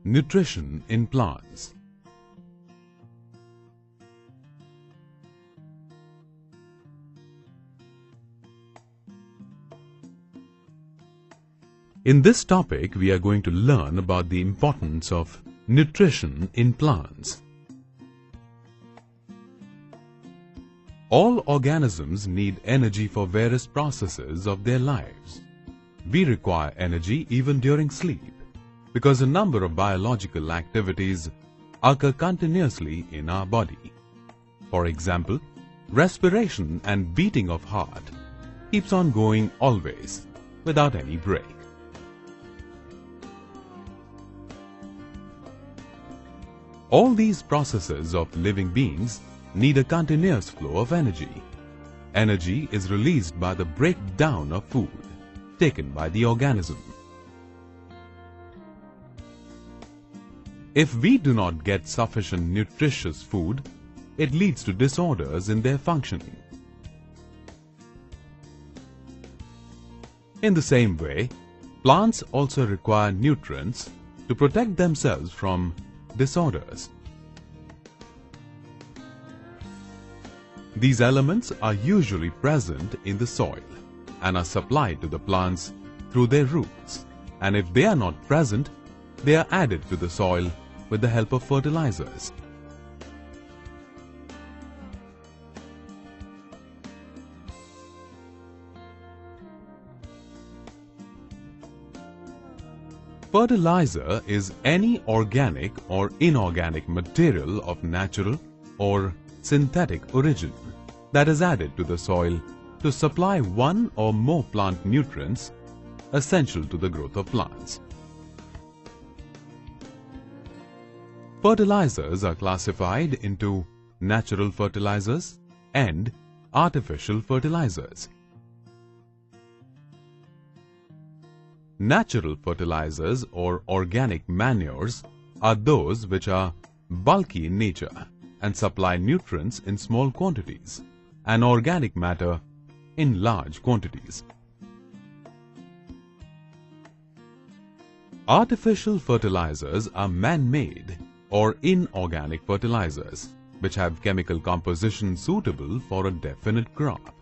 Nutrition in plants. In this topic, we are going to learn about the importance of nutrition in plants. All organisms need energy for various processes of their lives. We require energy even during sleep, because a number of biological activities occur continuously in our body. For example, respiration and beating of heart keeps on going always, without any break. All these processes of living beings need a continuous flow of energy. Energy is released by the breakdown of food taken by the organism. If we do not get sufficient nutritious food, it leads to disorders in their functioning. In the same way, plants also require nutrients to protect themselves from disorders. These elements are usually present in the soil and are supplied to the plants through their roots, and if they are not present, they are added to the soil with the help of fertilizers. Fertilizer is any organic or inorganic material of natural or synthetic origin that is added to the soil to supply one or more plant nutrients essential to the growth of plants. Fertilizers are classified into natural fertilizers and artificial fertilizers. Natural fertilizers or organic manures are those which are bulky in nature and supply nutrients in small quantities and organic matter in large quantities. Artificial fertilizers are man-made or inorganic fertilizers which have chemical composition suitable for a definite crop.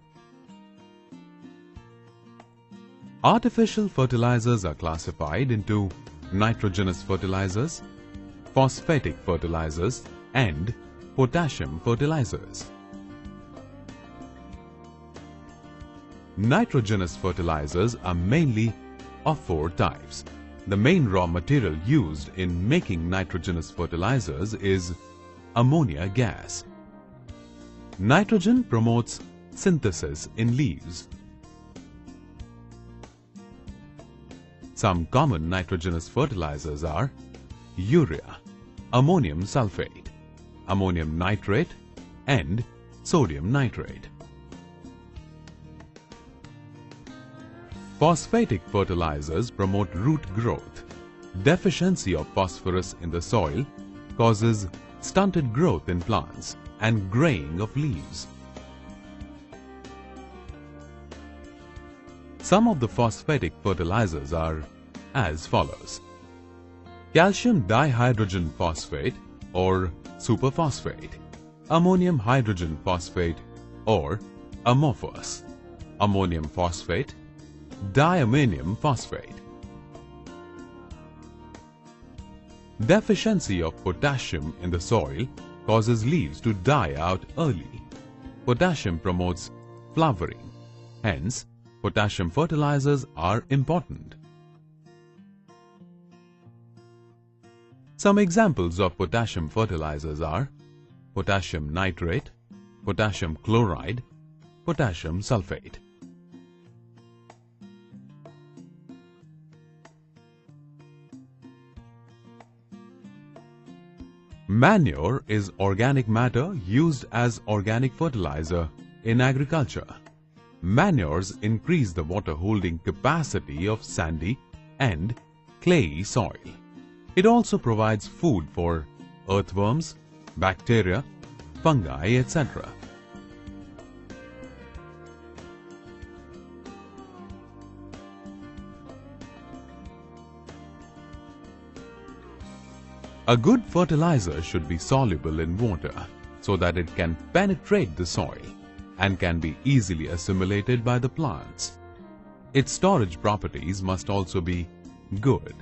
Artificial fertilizers are classified into nitrogenous fertilizers, phosphatic fertilizers, and potassium fertilizers. Nitrogenous fertilizers are mainly of four types. The main raw material used in making nitrogenous fertilizers is ammonia gas. Nitrogen promotes synthesis in leaves. Some common nitrogenous fertilizers are urea, ammonium sulfate, ammonium nitrate, and sodium nitrate. Phosphatic fertilizers promote root growth. Deficiency of phosphorus in the soil causes stunted growth in plants and graying of leaves. Some of the phosphatic fertilizers are as follows: calcium dihydrogen phosphate or superphosphate, ammonium hydrogen phosphate or amorphous, ammonium phosphate, diammonium phosphate. Deficiency of potassium in the soil causes leaves to die out early. Potassium promotes flowering. Hence, potassium fertilizers are important. Some examples of potassium fertilizers are potassium nitrate, potassium chloride, potassium sulfate. Manure is organic matter used as organic fertilizer in agriculture. Manures increase the water-holding capacity of sandy and clayey soil. It also provides food for earthworms, bacteria, fungi, etc. A good fertilizer should be soluble in water so that it can penetrate the soil and can be easily assimilated by the plants. Its storage properties must also be good.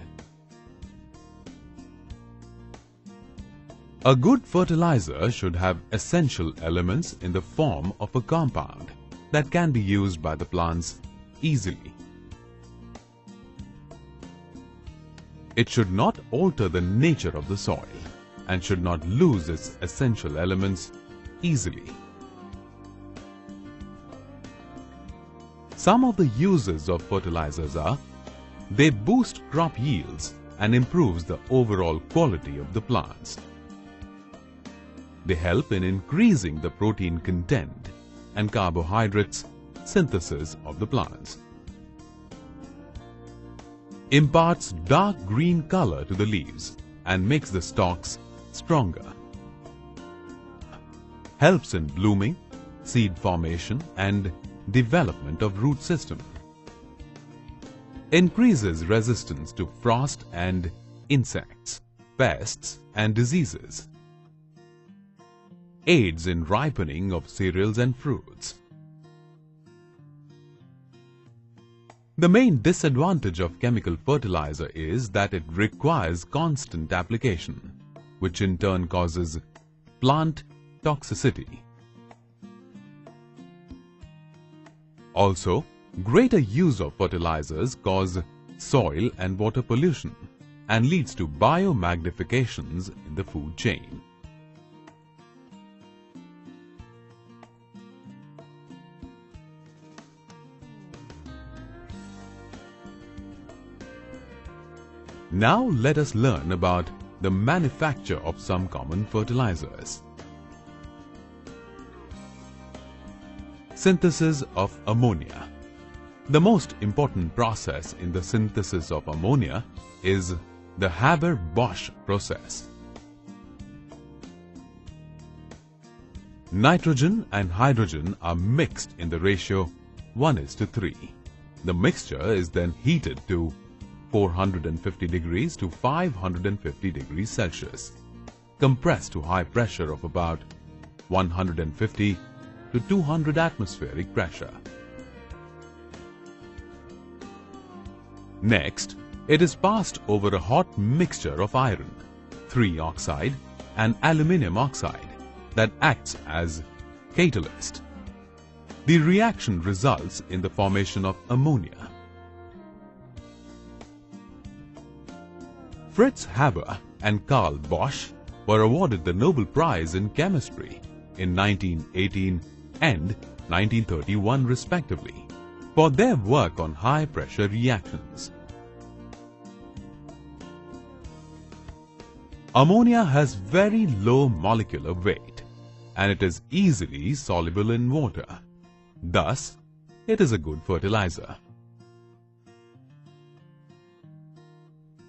A good fertilizer should have essential elements in the form of a compound that can be used by the plants easily. It should not alter the nature of the soil and should not lose its essential elements easily. Some of the uses of fertilizers are: they boost crop yields and improves the overall quality of the plants. They help in increasing the protein content and carbohydrates synthesis of the plants. Imparts dark green color to the leaves and makes the stalks stronger. Helps in blooming, seed formation and development of root system. Increases resistance to frost and insects, pests and diseases. Aids in ripening of cereals and fruits. The main disadvantage of chemical fertilizer is that it requires constant application, which in turn causes plant toxicity. Also, greater use of fertilizers cause soil and water pollution and leads to biomagnifications in the food chain. Now let us learn about the manufacture of some common fertilizers. Synthesis of ammonia. The most important process in the synthesis of ammonia is the Haber-Bosch process. Nitrogen and hydrogen are mixed in the ratio 1:3. The mixture is then heated to 450 degrees to 550 degrees Celsius, compressed to high pressure of about 150 to 200 atmospheric pressure. Next, it is passed over a hot mixture of iron, 3 oxide and aluminium oxide that acts as catalyst. The reaction results in the formation of ammonia. Fritz Haber and Carl Bosch were awarded the Nobel Prize in Chemistry in 1918 and 1931 respectively for their work on high-pressure reactions. Ammonia has very low molecular weight and it is easily soluble in water. Thus, it is a good fertilizer.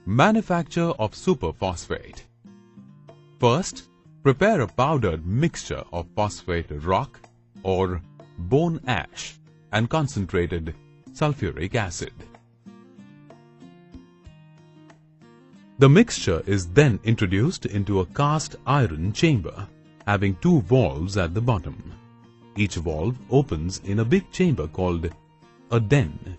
Manufacture of superphosphate. First, prepare a powdered mixture of phosphate rock or bone ash and concentrated sulfuric acid. The mixture is then introduced into a cast iron chamber having 2 valves at the bottom. Each valve opens in a big chamber called a den.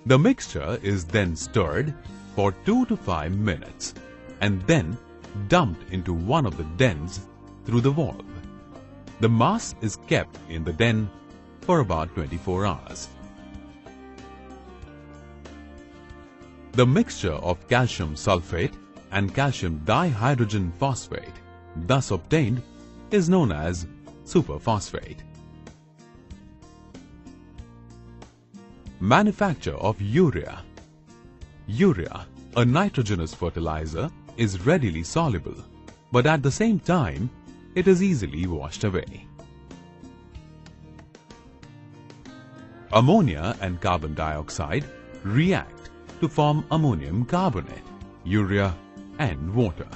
The mixture is then stirred for 2 to 5 minutes and then dumped into one of the dens through the valve. The mass is kept in the den for about 24 hours. The mixture of calcium sulfate and calcium dihydrogen phosphate thus obtained is known as superphosphate. Manufacture of urea. Urea, a nitrogenous fertilizer, is readily soluble, but at the same time, it is easily washed away. Ammonia and carbon dioxide react to form ammonium carbonate, urea, and water.